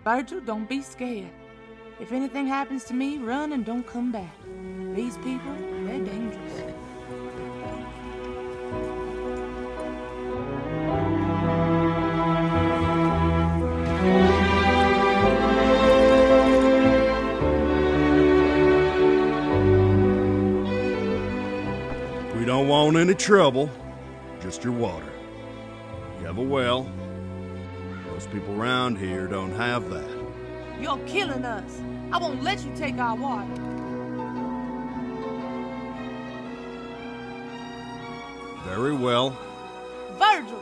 Virgil, don't be scared. If anything happens to me, run and don't come back. These people, they're dangerous. We don't want any trouble, just your water. You have a well. Most people around here don't have that. You're killing us. I won't let you take our water. Very well. Virgil!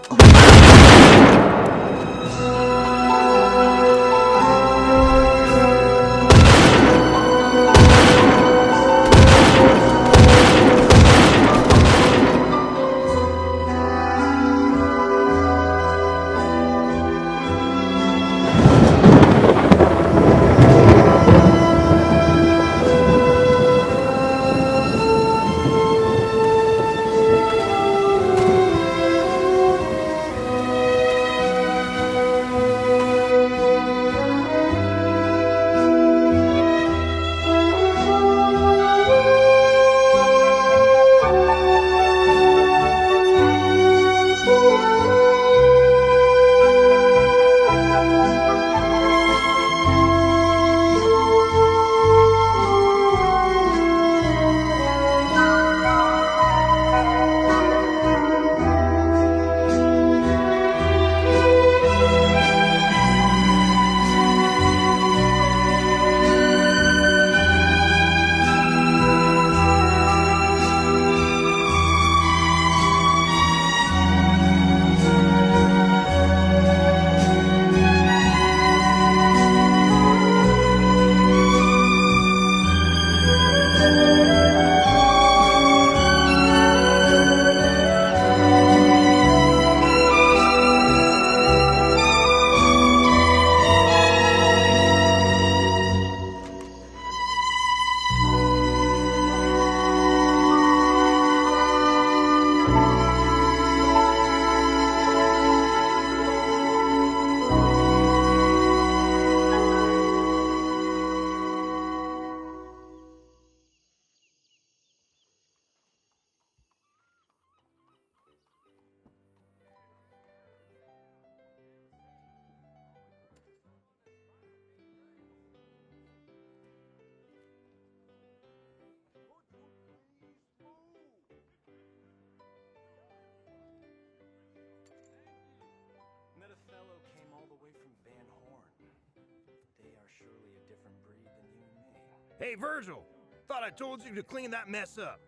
Hey, Virgil! Thought I told you to clean that mess up.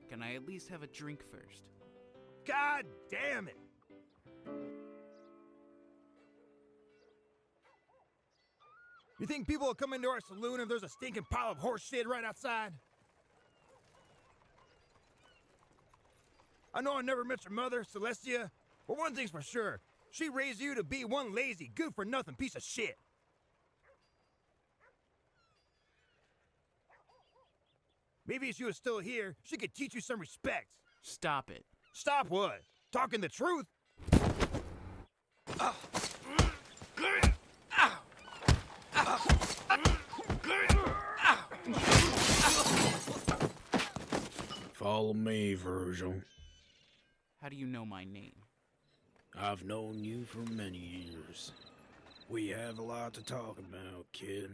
Can I at least have a drink first? God damn it! You think people will come into our saloon if there's a stinking pile of horse shit right outside? I know I never met your mother, Celestia, but one thing's for sure. She raised you to be one lazy, good-for-nothing piece of shit. Maybe if she was still here, she could teach you some respect. Stop it. Stop what? Talking the truth? Follow me, Virgil. How do you know my name? I've known you for many years. We have a lot to talk about, kid.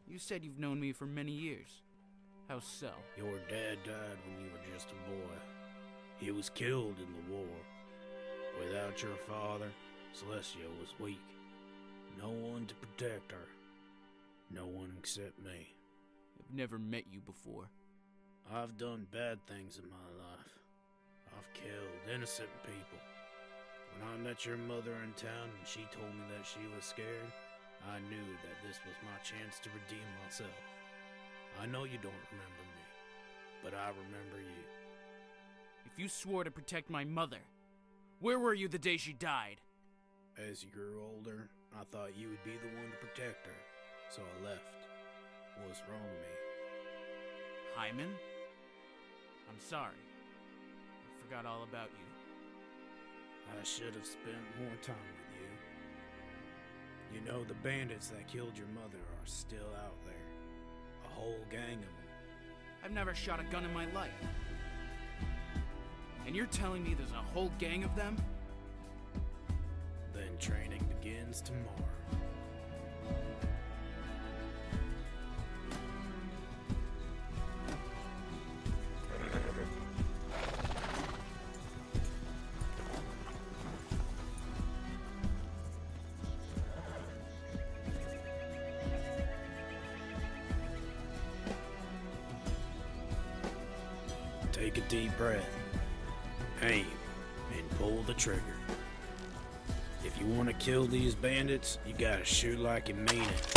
You said you've known me for many years. How so? Your dad died when you were just a boy. He was killed in the war. Without your father, Celestia was weak. No one to protect her. No one except me. I've never met you before. I've done bad things in my life. I've killed innocent people. When I met your mother in town and she told me that she was scared, I knew that this was my chance to redeem myself. I know you don't remember me, but I remember you. If you swore to protect my mother, where were you the day she died? As you grew older, I thought you would be the one to protect her, so I left. What's wrong with me? Hyman? I'm sorry. I forgot all about you. I should have spent more time with you. You know, the bandits that killed your mother are still out there. A whole gang of them. I've never shot a gun in my life. And you're telling me there's a whole gang of them? Then training begins tomorrow. Take a deep breath, aim, and pull the trigger. If you want to kill these bandits, you gotta shoot like you mean it.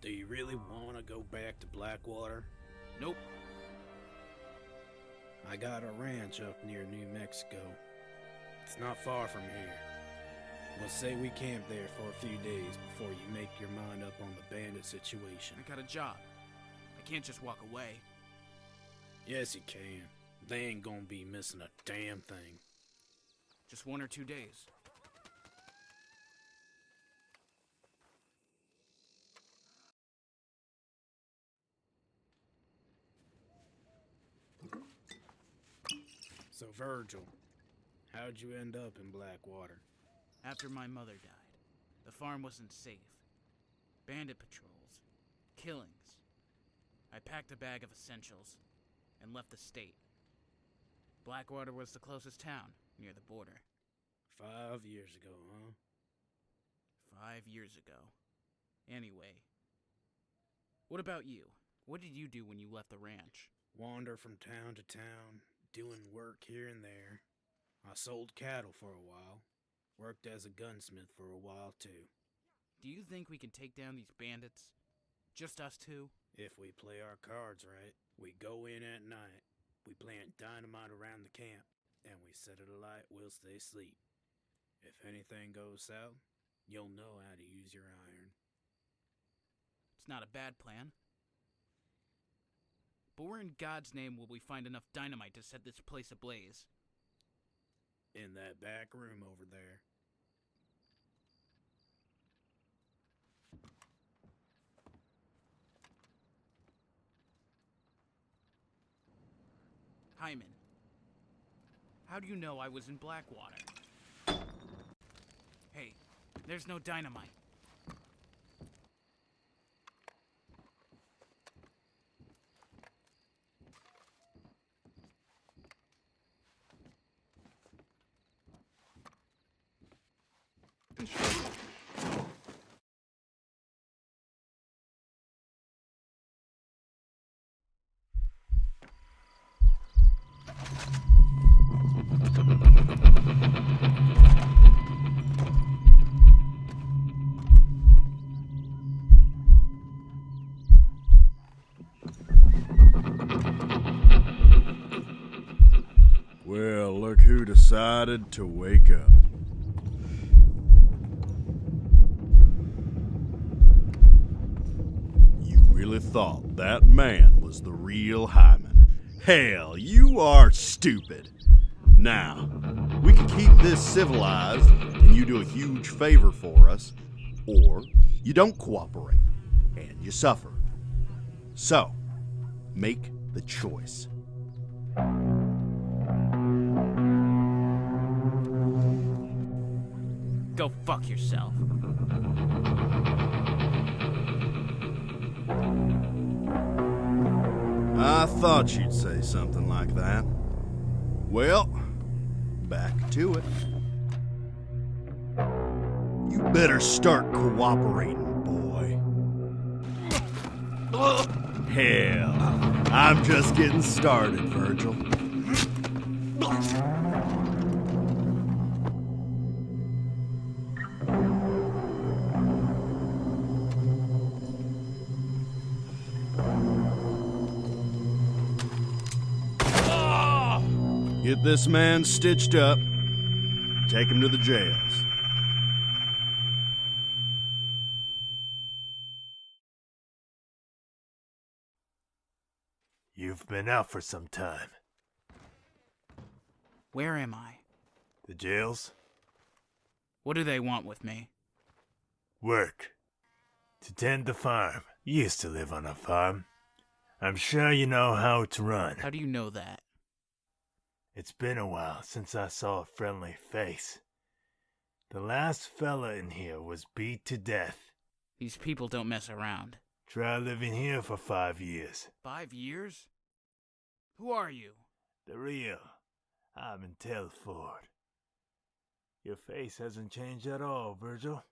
Do you really want to go back to Blackwater? Nope. I got a ranch up near New Mexico. It's not far from here. We'll say we camp there for a few days before you make your mind up on the bandit situation. I got a job. I can't just walk away. Yes, you can. They ain't gonna be missing a damn thing. Just 1 or 2 days. So, Virgil, how'd you end up in Blackwater? After my mother died, the farm wasn't safe. Bandit patrols, killings. I packed a bag of essentials and left the state. Blackwater was the closest town near the border. 5 years ago, huh? 5 years ago. Anyway, what about you? What did you do when you left the ranch? Wander from town to town, doing work here and there. I sold cattle for a while. Worked as a gunsmith for a while, too. Do you think we can take down these bandits? Just us two? If we play our cards right, we go in at night, we plant dynamite around the camp, and we set it alight whilst they sleep. If anything goes south, you'll know how to use your iron. It's not a bad plan. But where in God's name will we find enough dynamite to set this place ablaze? In that back room over there. Hyman, how do you know I was in Blackwater? Hey, there's no dynamite. Well, look who decided to wake up. You really thought that man was the real Hyman? Hell, you are stupid. Now, we can keep this civilized, and you do a huge favor for us, or you don't cooperate, and you suffer. So, make the choice. Go fuck yourself. I thought you'd say something like that. Well, back to it. You better start cooperating, boy. Hell, I'm just getting started, Virgil. Get this man stitched up. Take him to the jails. You've been out for some time. Where am I? The jails? What do they want with me? Work. To tend the farm. You used to live on a farm. I'm sure you know how it's run. How do you know that? It's been a while since I saw a friendly face. The last fella in here was beat to death. These people don't mess around. Try living here for 5 years. 5 years? Who are you? The real. I'm in Telford. Your face hasn't changed at all, Virgil.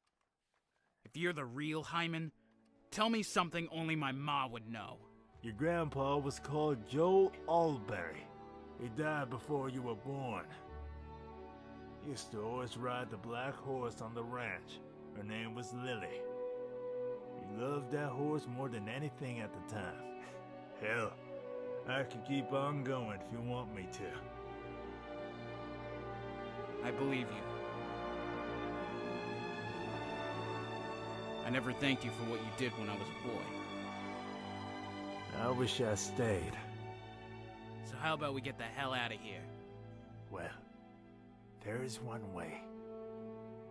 If you're the real Hyman, tell me something only my ma would know. Your grandpa was called Joel Allberry. He died before you were born. Used to always ride the black horse on the ranch. Her name was Lily. He loved that horse more than anything at the time. Hell, I could keep on going if you want me to. I believe you. I never thanked you for what you did when I was a boy. I wish I stayed. So how about we get the hell out of here? Well, there is one way,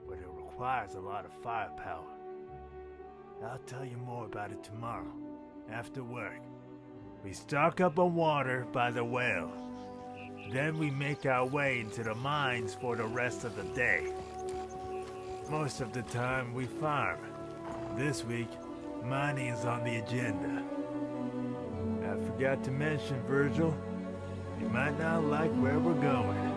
but it requires a lot of firepower. I'll tell you more about it tomorrow, after work. We stock up on water by the well. Then we make our way into the mines for the rest of the day. Most of the time we farm. This week, mining is on the agenda. I forgot to mention, Virgil, you might not like where we're going.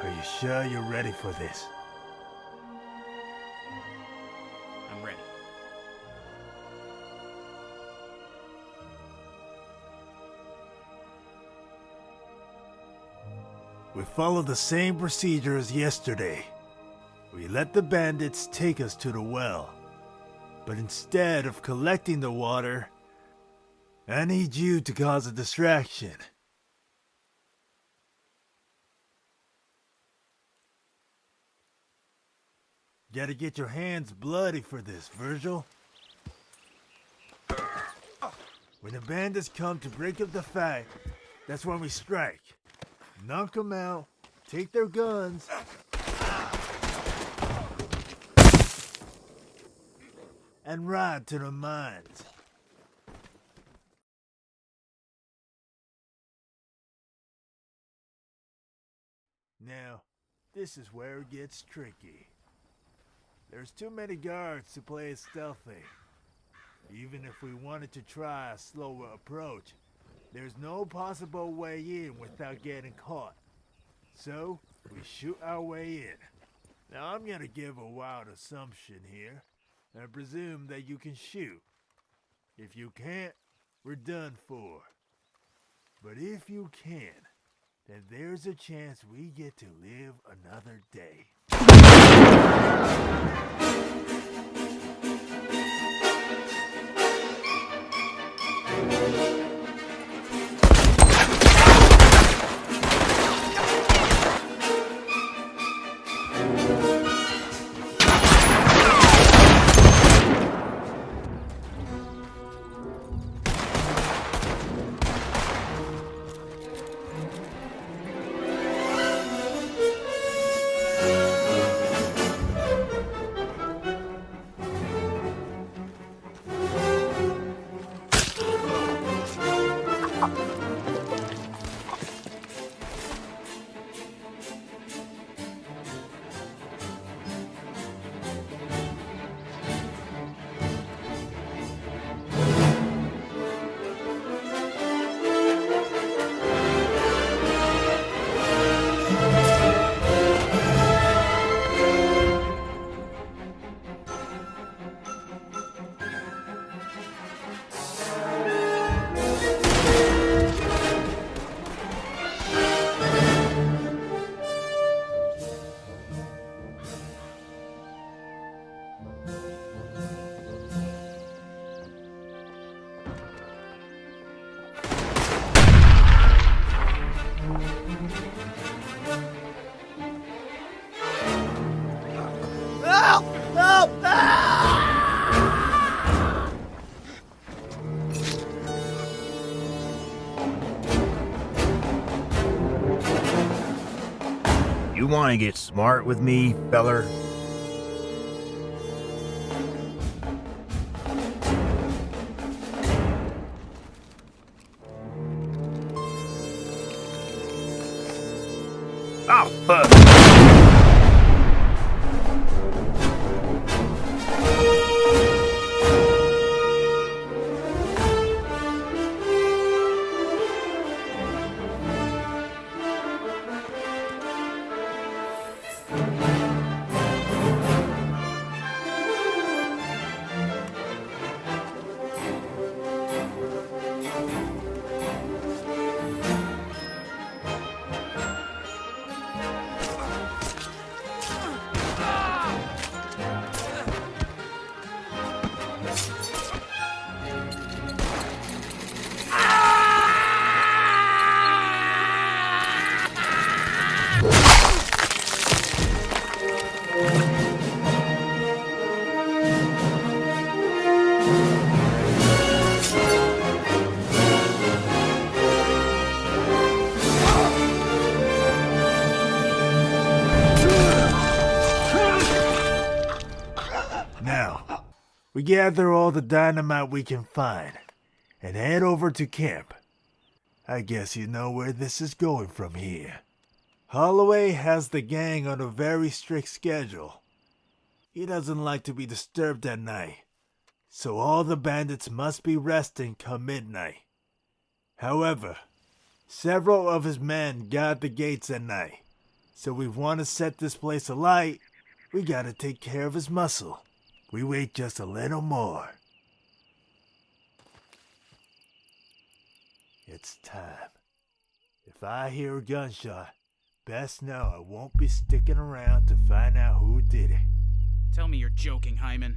Are you sure you're ready for this? I'm ready. We follow the same procedure as yesterday. We let the bandits take us to the well. But instead of collecting the water, I need you to cause a distraction. Gotta get your hands bloody for this, Virgil. When the bandits come to break up the fight, that's when we strike. Knock them out, take their guns, and ride to the mines. Now, this is where it gets tricky. There's too many guards to play it stealthy. Even if we wanted to try a slower approach, there's no possible way in without getting caught. So, we shoot our way in. Now I'm gonna give a wild assumption here, and presume that you can shoot. If you can't, we're done for. But if you can, then there's a chance we get to live another day. want to get smart with me, feller? Oh, fuck! Now, we gather all the dynamite we can find and head over to camp. I guess you know where this is going from here. Holloway has the gang on a very strict schedule. He doesn't like to be disturbed at night, so all the bandits must be resting come midnight. However, several of his men guard the gates at night, so we want to set this place alight. We gotta take care of his muscle. We wait just a little more. It's time. If I hear a gunshot, best know I won't be sticking around to find out who did it. Tell me you're joking, Hyman.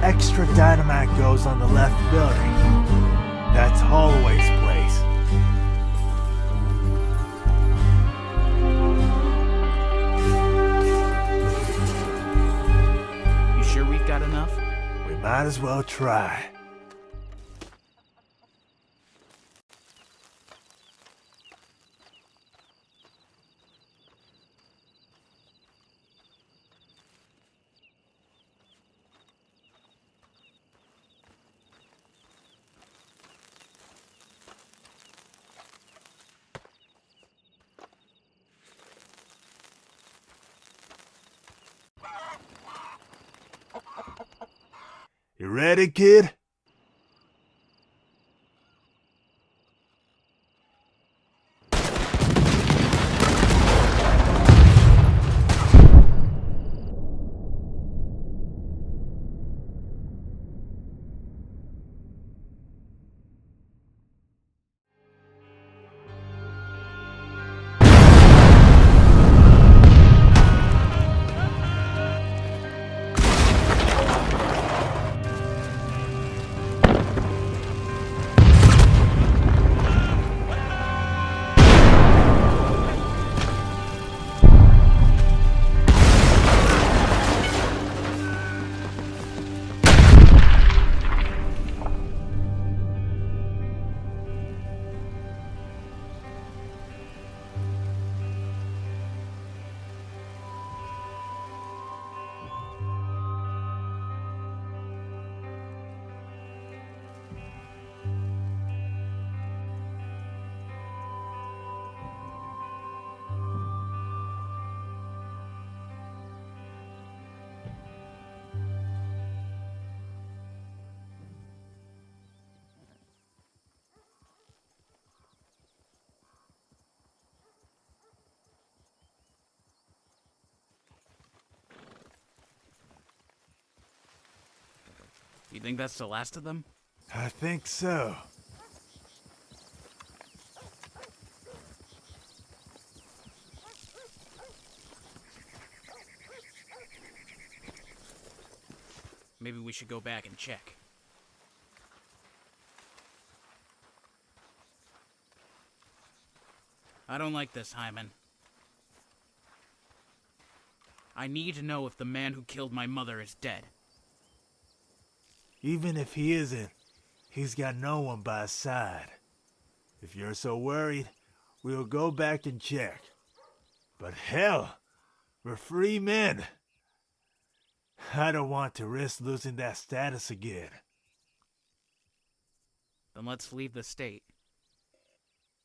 Extra dynamite goes on the left building. That's Holloway's place. You sure we've got enough? We might as well try. You ready, kid? You think that's the last of them? I think so. Maybe we should go back and check. I don't like this, Hyman. I need to know if the man who killed my mother is dead. Even if he isn't, he's got no one by his side. If you're so worried, we'll go back and check. But hell, we're free men. I don't want to risk losing that status again. Then let's leave the state.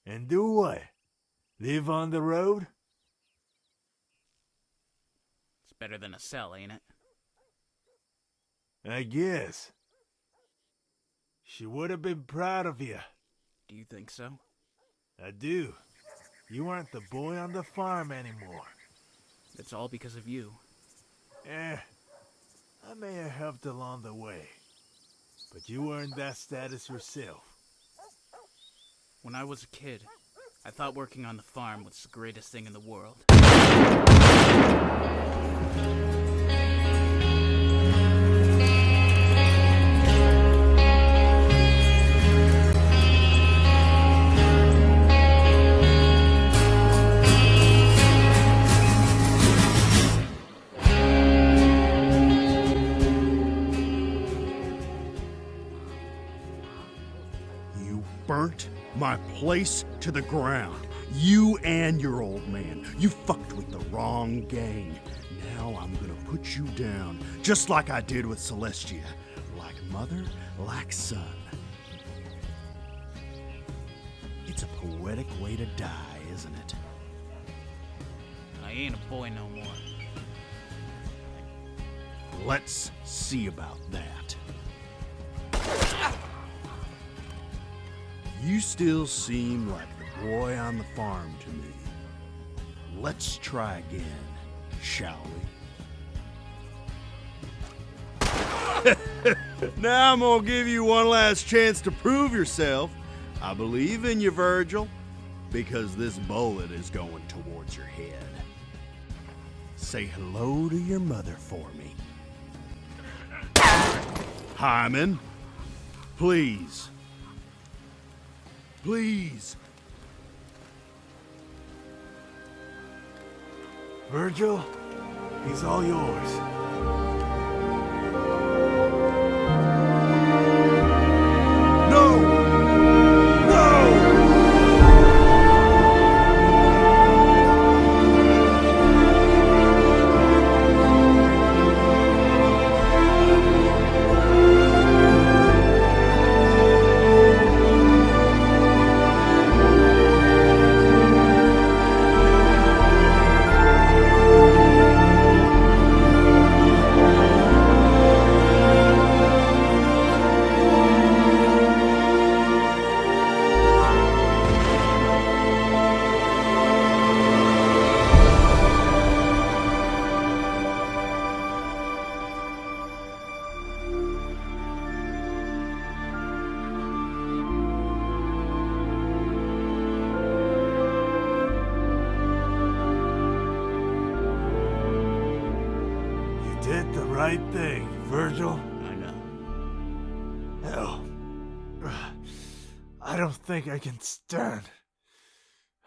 And do what? Live on the road? It's better than a cell, ain't it? I guess. She would have been proud of you. Do you think so? I do. You aren't the boy on the farm anymore. It's all because of you. I may have helped along the way, but you earned that status yourself. When I was a kid, I thought working on the farm was the greatest thing in the world. You burnt my place to the ground. You and your old man. You fucked with the wrong gang. Now I'm gonna put you down, just like I did with Celestia. Like mother, like son. It's a poetic way to die, isn't it? I ain't a boy no more. Let's see about that. You still seem like the boy on the farm to me. Let's try again, shall we? Now I'm gonna give you one last chance to prove yourself. I believe in you, Virgil, because this bullet is going towards your head. Say hello to your mother for me. Hyman, please. Please. Virgil, he's all yours. No! No! Did the right thing, Virgil. I know. Hell, I don't think I can stand.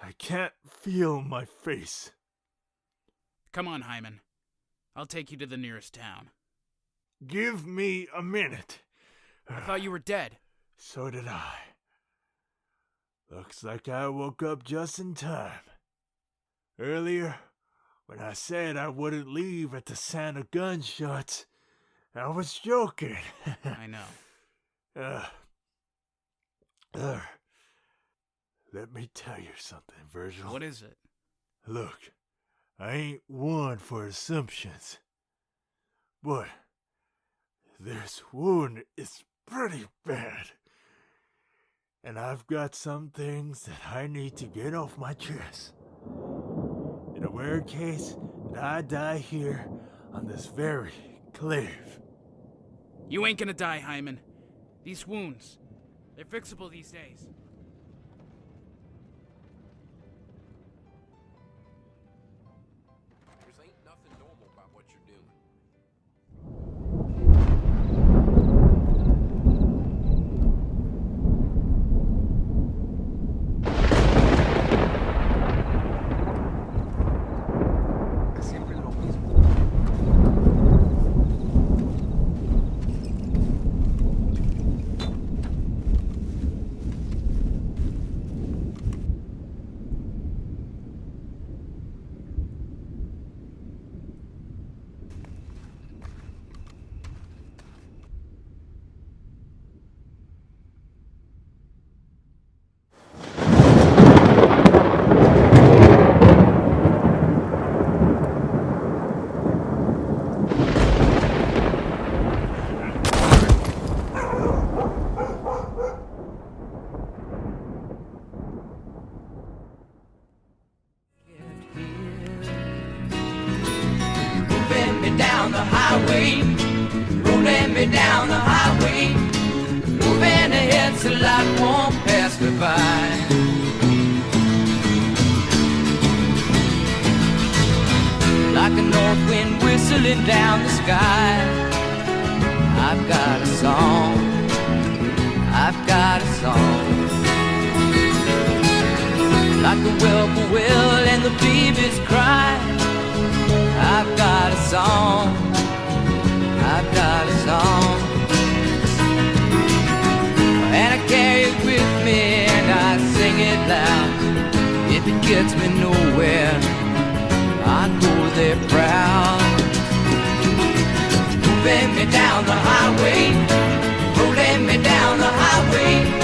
I can't feel my face. Come on, Hyman. I'll take you to the nearest town. Give me a minute. I thought you were dead. So did I. Looks like I woke up just in time. Earlier, when I said I wouldn't leave at the sound of gunshots, I was joking. I know. Let me tell you something, Virgil. What is it? Look, I ain't one for assumptions, but this wound is pretty bad, and I've got some things that I need to get off my chest. In a rare case that I die here on this very cliff. You ain't gonna die, Hyman. These wounds, they're fixable these days. There ain't nothing normal about what you're doing. Siempre lo mismo. Moving me down the highway, rolling me down the highway, moving ahead so life won't pass me by. Like a north wind whistling down the sky, I've got a song, I've got a song. Like the whippoorwill and the babies cry, I've got a song, I've got a song. And I carry it with me and I sing it loud. If it gets me nowhere, I go there proud. Moving me down the highway, rolling me down the highway,